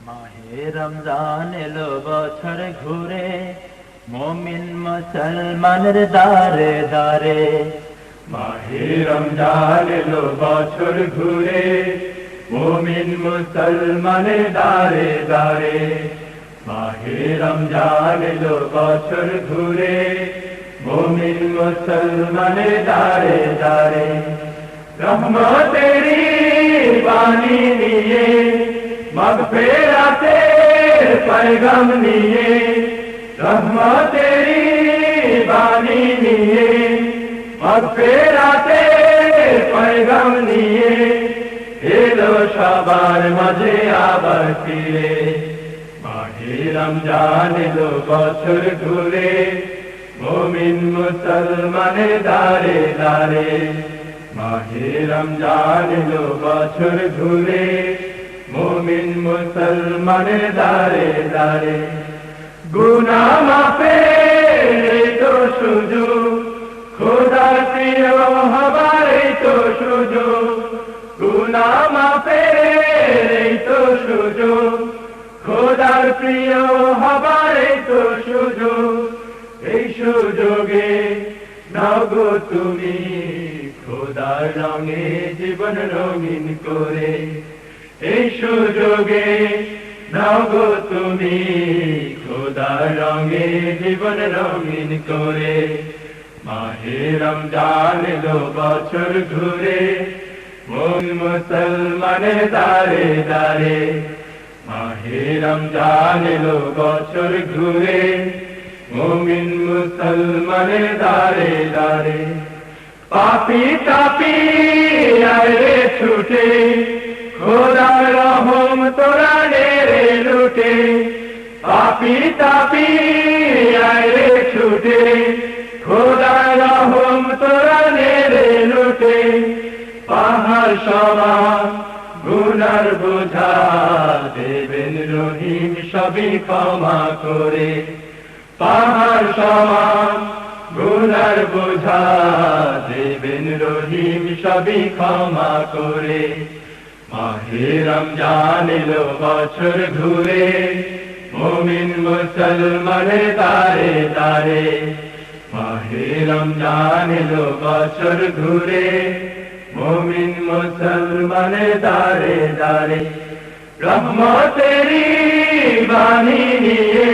মাহে রমজান এলো বছর ঘুরে, মুমিন মুসলমানের দারে দারে। মাহে রমজান এলো বছর ঘুরে, মুমিন মুসলমানের দারে দারে। মাহে রমজান এলো বছর ঘুরে, মুমিন মুসলমানের দারে দারে। রহমতেরি বাণী নিয়ে, মাগফিরাতের পয়গাম নিয়ে, রহমতেরি বাণী নিয়ে, মাগফিরাতের পয়গাম নিয়ে, এলো সবার মাঝে আবার ফিরে। মাহে রমজান এলো বছর ঘুরে, মুমিন মুসলমানের দারে দারে। মাহে রমজান এলো বছর ঘুরে, মুমিন মুসলমানের দারে দারে। গুনাহ মাফের তো সুযোগ, খোদার প্রিয় হবার তো সুযোগ। গুনাহ মাফের তো সুযোগ, খোদার প্রিয় হবার তো সুযোগ। এই সুযোগে নগো তুমি, খোদার রঙে জীবন রঙিন করে। এই সুযোগে নগো তুমি, খোদার রঙে জীবন রঙিন করে। মাহে রমজান এলো বছর ঘুরে, মুমিন মুসলমানের দারে দারে। মাহে রমজান এলো বছর ঘুরে, মুমিন মুসলমানের দারে দারে। পাপী তাপী আরে ছুটে, খোদার রহম তোরা নেড়ে লুটে। পাপী তাপী আরে ছুটে, খোদার রহম তোরা নেড়ে লুটে। পাহাড় সমান গুনার বোঝা, দেবেন রহিম সবই ক্ষমা করে। পাহাড় সমান গুনার বোঝা, দেবেন রহিম সবই ক্ষমা করে। মাহে রমজান এলো বছর ঘুরে, মুমিন মুসলমানের দারে দারে। মাহে রমজান এলো বছর ঘুরে, মুমিন মুসলমানের দারে দারে। রহমতেরি বাণী নিয়ে,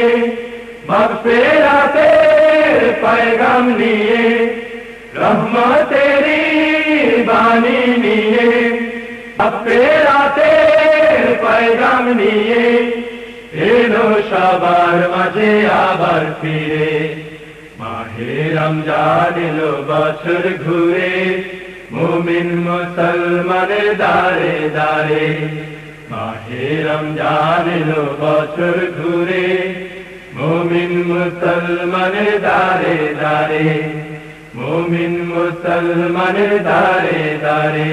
মাগফিরাতের পয়গাম নিয়ে, রহমতেরি বাণী নিয়ে, মাগফিরাতের পয়গাম নিয়ে, এলো সবার মাঝে আবার ফিরে। মাহে রমজান এলো বছর ঘুরে, মুমিন মুসলমানের দারে দারে। মাহে রমজান এলো বছর ঘুরে, মুমিন মুসলমানের দারে দারে। মুমিন মুসলমানের দারে দারে।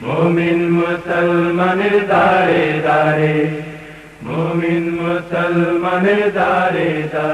মুমিন মুসলমানের দারে দারে। মুমিন মুসলমানের দারে দারে।